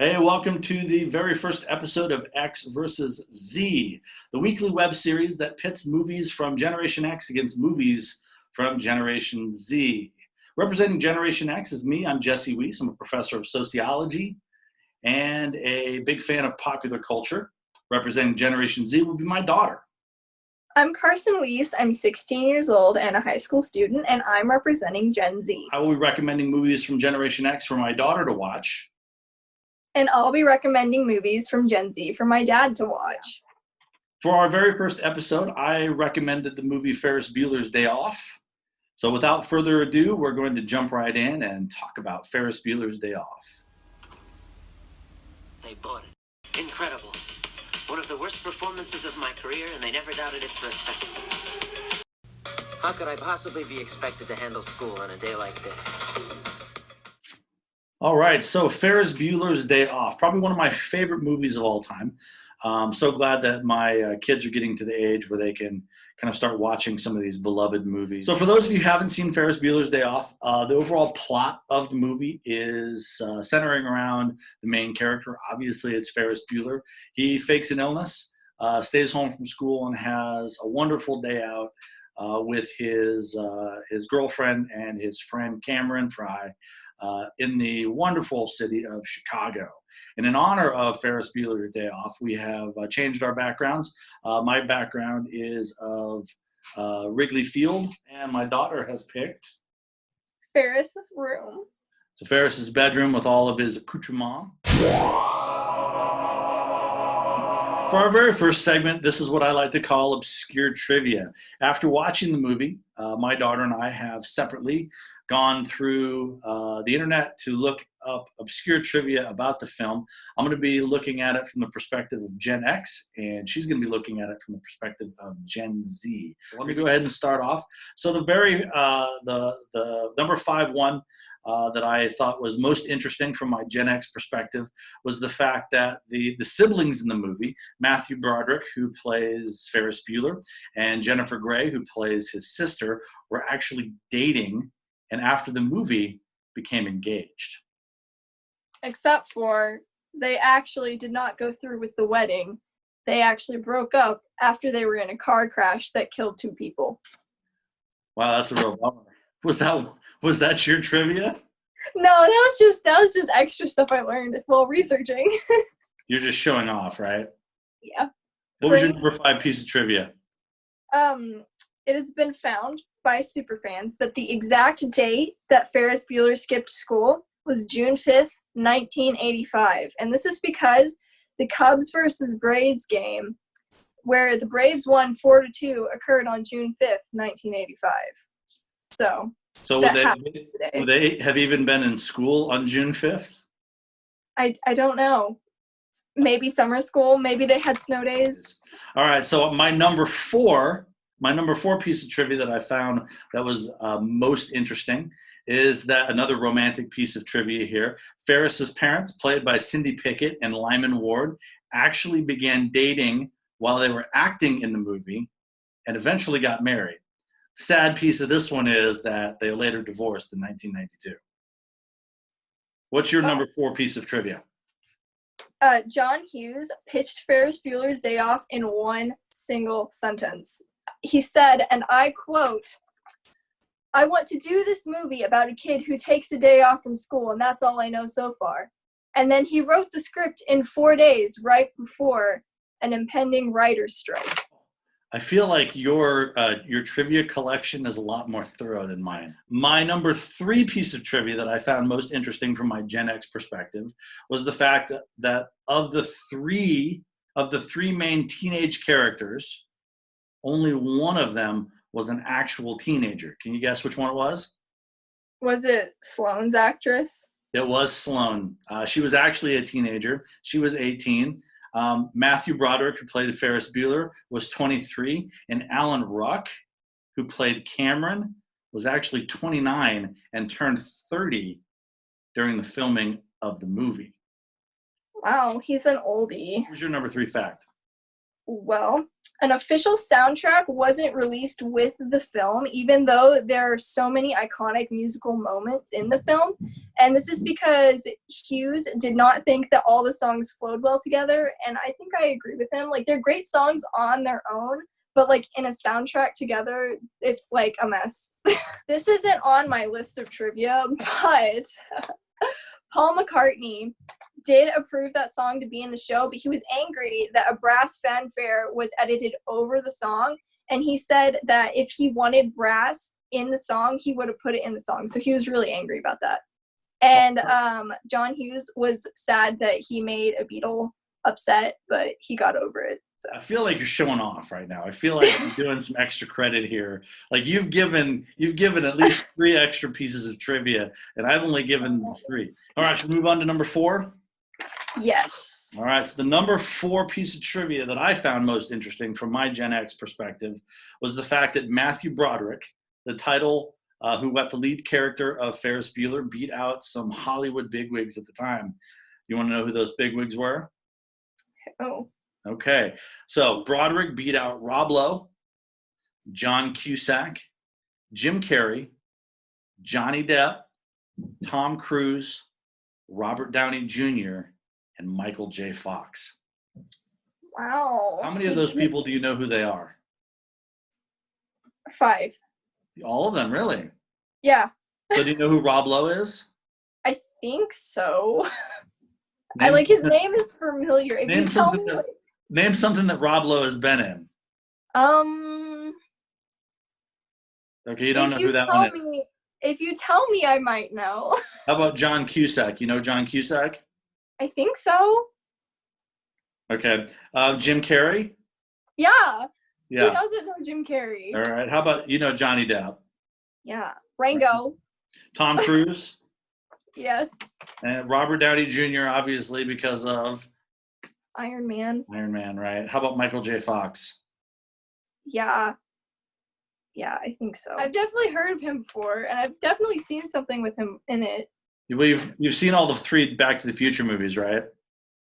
Hey, welcome to the very first episode of X versus Z, the weekly web series that pits movies from Generation X against movies from Generation Z. Representing Generation X is me. I'm Jesse Weiss. I'm a professor of sociology and a big fan of popular culture. Representing Generation Z will be my daughter. I'm Carson Weiss. I'm 16 years old and a high school student, and I'm representing Gen Z. I will be recommending movies from Generation X for my daughter to watch. And I'll be recommending movies from Gen Z for my dad to watch. For our very first episode, I recommended the movie Ferris Bueller's Day Off. So without further ado, we're going to jump right in and talk about Ferris Bueller's Day Off. They bought it. Incredible. One of the worst performances of my career, and they never doubted it for a second. How could I possibly be expected to handle school on a day like this? All right, so Ferris Bueller's Day Off, probably one of my favorite movies of all time. So glad that my kids are getting to the age where they can kind of start watching some of these beloved movies. So for those of you who haven't seen Ferris Bueller's Day Off, the overall plot of the movie is centering around the main character. Obviously, it's Ferris Bueller. He fakes an illness, stays home from school, and has a wonderful day out with his girlfriend and his friend Cameron Fry in the wonderful city of Chicago. And in honor of Ferris Bueller's Day Off, we have changed our backgrounds. My background is of Wrigley Field, and my daughter has picked Ferris's room. So Ferris's bedroom with all of his accoutrements. For our very first segment, this is what I like to call obscure trivia. After watching the movie, my daughter and I have separately gone through the internet to look up obscure trivia about the film. I'm going to be looking at it from the perspective of Gen X, and she's going to be looking at it from the perspective of Gen Z. So let me go ahead and start off. So the number 5 one that I thought was most interesting from my Gen X perspective was the fact that the siblings in the movie, Matthew Broderick, who plays Ferris Bueller, and Jennifer Grey, who plays his sister, were actually dating, and after the movie became engaged. Except for they actually did not go through with the wedding. They actually broke up after they were in a car crash that killed 2 people. Wow, that's a real bummer. Was that your trivia? No, that was just extra stuff I learned while researching. You're just showing off, right? Yeah. What was your number 5 piece of trivia? It has been found by superfans that the exact date that Ferris Bueller skipped school was June 5th, 1985. And this is because the Cubs versus Braves game, where the Braves won 4-2, occurred on June 5th, 1985. So would they have even been in school on June 5th? I don't know. Maybe summer school. Maybe they had snow days. All right. So my number 4 piece of trivia that I found that was most interesting is that another romantic piece of trivia here. Ferris's parents, played by Cindy Pickett and Lyman Ward, actually began dating while they were acting in the movie and eventually got married. Sad piece of this one is that they later divorced in 1992. What's your number 4 piece of trivia? John Hughes pitched Ferris Bueller's Day Off in one single sentence. He said, and I quote, "I want to do this movie about a kid who takes a day off from school, and that's all I know so far." And then he wrote the script in 4 days, right before an impending writer's strike. I feel like your trivia collection is a lot more thorough than mine. My number 3 piece of trivia that I found most interesting from my Gen X perspective was the fact that of the three main teenage characters, only one of them was an actual teenager. Can you guess which one it was? Was it Sloane's actress? It was Sloane. She was actually a teenager. She was 18. Matthew Broderick, who played Ferris Bueller, was 23. And Alan Ruck, who played Cameron, was actually 29 and turned 30 during the filming of the movie. Wow, he's an oldie. Here's your number 3 fact. Well, an official soundtrack wasn't released with the film, even though there are so many iconic musical moments in the film. And this is because Hughes did not think that all the songs flowed well together. And I think I agree with him. Like, they're great songs on their own, but like in a soundtrack together, it's like a mess. This isn't on my list of trivia, but Paul McCartney did approve that song to be in the show, but he was angry that a brass fanfare was edited over the song. And he said that if he wanted brass in the song, he would have put it in the song. So he was really angry about that. And John Hughes was sad that he made a Beatle upset, but he got over it. So. I feel like you're showing off right now. I feel like you're doing some extra credit here. Like you've given at least 3 extra pieces of trivia, and I've only given 3. All right, should we move on to number 4? Yes. All right, so the number 4 piece of trivia that I found most interesting from my Gen X perspective was the fact that Matthew Broderick, the title who got the lead character of Ferris Bueller, beat out some Hollywood bigwigs at the time. You want to know who those bigwigs were? Oh. Okay, so Broderick beat out Rob Lowe, John Cusack, Jim Carrey, Johnny Depp, Tom Cruise, Robert Downey Jr., and Michael J. Fox. Wow. How many of those people do you know who they are? 5. All of them, really? Yeah. So do you know who Rob Lowe is? I think so. I like his name is familiar. If you tell me, name something that Rob Lowe has been in. Okay, you don't know who that one is. If you tell me, I might know. How about John Cusack? You know John Cusack? I think so. Okay. Jim Carrey? Yeah. Yeah. Who doesn't know Jim Carrey? All right. How about, Johnny Depp? Yeah. Rango. Tom Cruise? Yes. And Robert Downey Jr., obviously, because of Iron Man. Iron Man, right? How about Michael J. Fox? Yeah. Yeah, I think so. I've definitely heard of him before, and I've definitely seen something with him in it. You've seen all the 3 Back to the Future movies, right?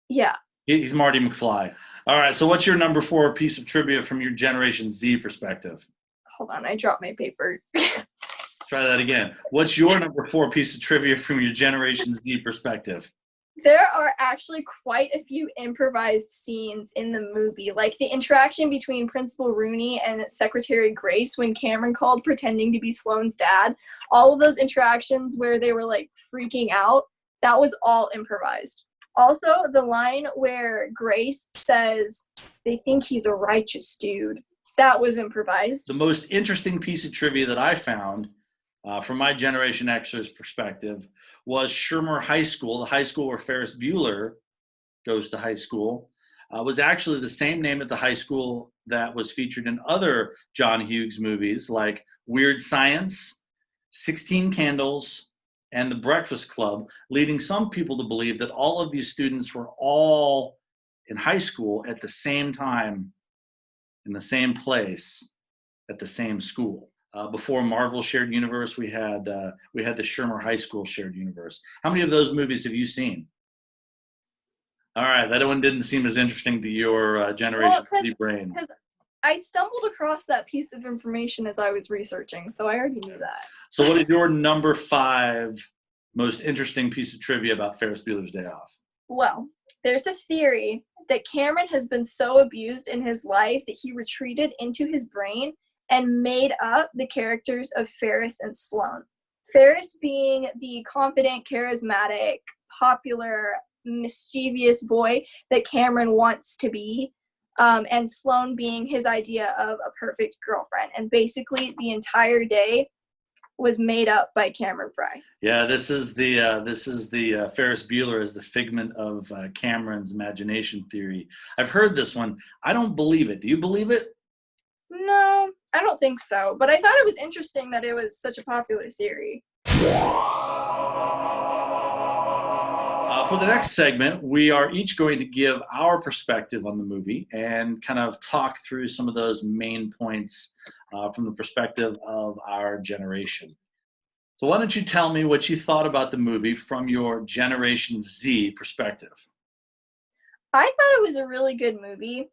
Yeah. He's Marty McFly. All right, so what's your number 4 piece of trivia from your Generation Z perspective? Hold on, I dropped my paper. Let's try that again. What's your number 4 piece of trivia from your Generation Z perspective? There are actually quite a few improvised scenes in the movie, like the interaction between Principal Rooney and Secretary Grace when Cameron called pretending to be Sloane's dad. All of those interactions where they were like freaking out, that was all improvised. Also, the line where Grace says they think he's a righteous dude, that was improvised. The most interesting piece of trivia that I found from my Generation X's perspective was Shermer High School, the high school where Ferris Bueller goes to high school, was actually the same name at the high school that was featured in other John Hughes movies like Weird Science, 16 Candles, and The Breakfast Club, leading some people to believe that all of these students were all in high school at the same time, in the same place, at the same school. Before Marvel Shared Universe, we had the Shermer High School Shared Universe. How many of those movies have you seen? All right, that one didn't seem as interesting to your Generation Z brain. Because I stumbled across that piece of information as I was researching, so I already knew that. So what is your number 5 most interesting piece of trivia about Ferris Bueller's Day Off? Well, there's a theory that Cameron has been so abused in his life that he retreated into his brain and made up the characters of Ferris and Sloane. Ferris being the confident, charismatic, popular, mischievous boy that Cameron wants to be, and Sloane being his idea of a perfect girlfriend. And basically the entire day was made up by Cameron Fry. Yeah, this is the Ferris Bueller as the figment of Cameron's imagination theory. I've heard this one. I don't believe it. Do you believe it? No, I don't think so. But I thought it was interesting that it was such a popular theory. For the next segment, we are each going to give our perspective on the movie and kind of talk through some of those main points from the perspective of our generation. So why don't you tell me what you thought about the movie from your Generation Z perspective? I thought it was a really good movie.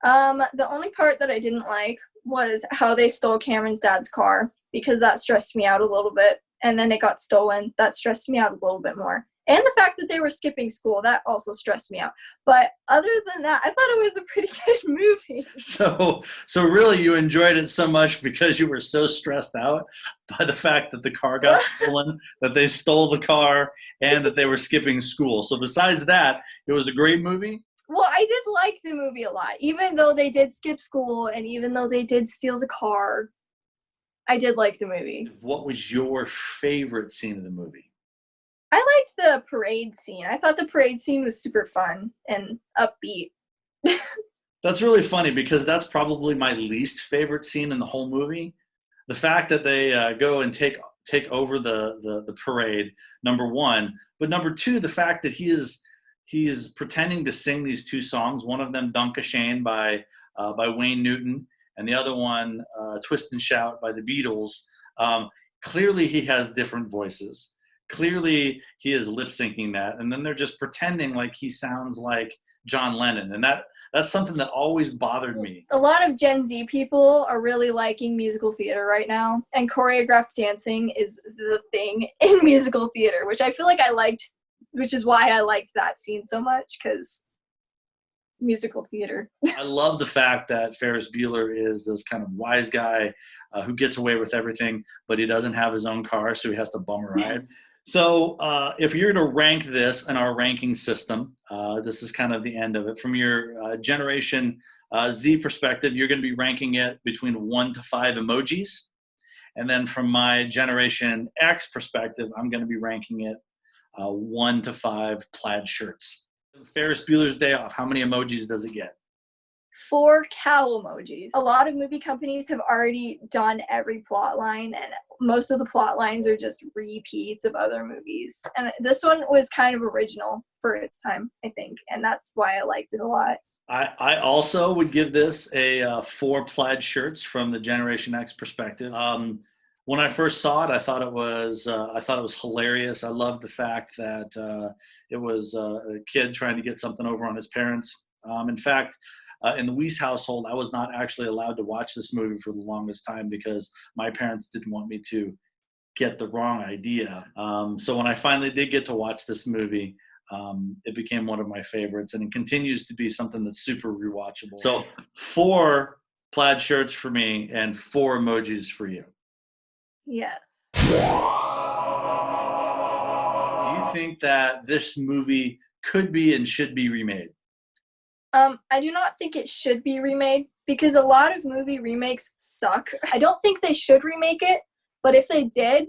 The only part that I didn't like was how they stole Cameron's dad's car, because that stressed me out a little bit. and then it got stolen. That stressed me out a little bit more. And the fact that they were skipping school, that also stressed me out. But other than that, I thought it was a pretty good movie. So really you enjoyed it so much because you were so stressed out by the fact that the car got stolen, that they stole the car, and that they were skipping school. So besides that, it was a great movie? Well, I did like the movie a lot. Even though they did skip school and even though they did steal the car, I did like the movie. What was your favorite scene of the movie? I liked the parade scene. I thought the parade scene was super fun and upbeat. That's really funny because that's probably my least favorite scene in the whole movie. The fact that they go and take over the parade, number one, but number two, the fact that he is pretending to sing these two songs. One of them, "Dunk a Shane" by Wayne Newton, and the other one, "Twist and Shout" by the Beatles. Clearly, he has different voices. Clearly, he is lip syncing that, and then they're just pretending like he sounds like John Lennon, and that's something that always bothered me. A lot of Gen Z people are really liking musical theater right now, and choreographed dancing is the thing in musical theater, which I feel like I liked, which is why I liked that scene so much, because musical theater. I love the fact that Ferris Bueller is this kind of wise guy who gets away with everything, but he doesn't have his own car, so he has to bum a ride. So if you're going to rank this in our ranking system, this is kind of the end of it. From your Generation Z perspective, you're going to be ranking it between 1 to 5 emojis. And then from my Generation X perspective, I'm going to be ranking it 1 to 5 plaid shirts. Ferris Bueller's Day Off, how many emojis does it get? 4 cow emojis. A lot of movie companies have already done every plot line, and most of the plot lines are just repeats of other movies. And this one was kind of original for its time, I think, and that's why I liked it a lot. I also would give this a 4 plaid shirts from the Generation X perspective. When I first saw it, I thought it was hilarious. I loved the fact that it was a kid trying to get something over on his parents. In fact, in the Weiss household, I was not actually allowed to watch this movie for the longest time because my parents didn't want me to get the wrong idea. So when I finally did get to watch this movie, it became one of my favorites, and it continues to be something that's super rewatchable. So 4 plaid shirts for me and 4 emojis for you. Yes. Do you think that this movie could be and should be remade? I do not think it should be remade because a lot of movie remakes suck. I don't think they should remake it, but if they did,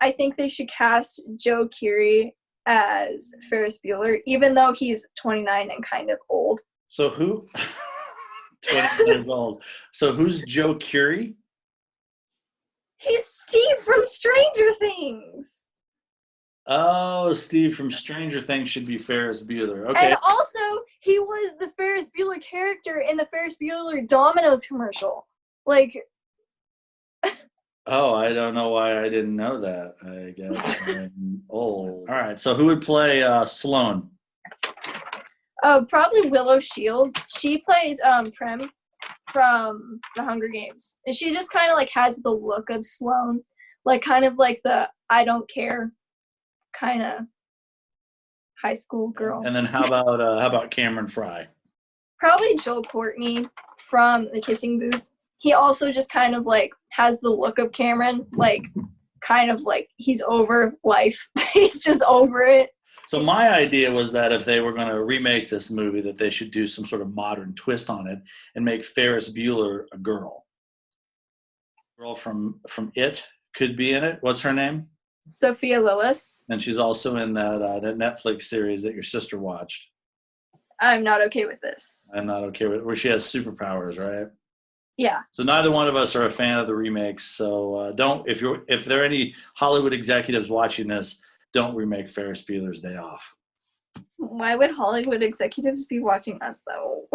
I think they should cast Joe Keery as Ferris Bueller, even though he's 29 and kind of old. So who? 20 years old. So who's Joe Keery? He's Steve from Stranger Things. Oh, Steve from Stranger Things should be Ferris Bueller. Okay. And also, he was the Ferris Bueller character in the Ferris Bueller Domino's commercial. Like, oh, I don't know why I didn't know that. I guess I'm old. All right, so who would play Sloane? Probably Willow Shields. She plays Prem from The Hunger Games. And she just kind of like has the look of Sloane. Like kind of like the I don't care kind of high school girl. And then how about Cameron Fry? Probably Joel Courtney from The Kissing Booth. He also just kind of like has the look of Cameron, like kind of like he's over life. He's just over it. So my idea was that if they were going to remake this movie, that they should do some sort of modern twist on it and make Ferris Bueller a girl. Girl from It could be in it. What's her name? Sophia Lillis. And she's also in that Netflix series that your sister watched. I'm not okay with this. I'm not okay with where she has superpowers, right? Yeah. So neither one of us are a fan of the remakes. So don't if there are any Hollywood executives watching this, don't remake Ferris Bueller's Day Off. Why would Hollywood executives be watching us though?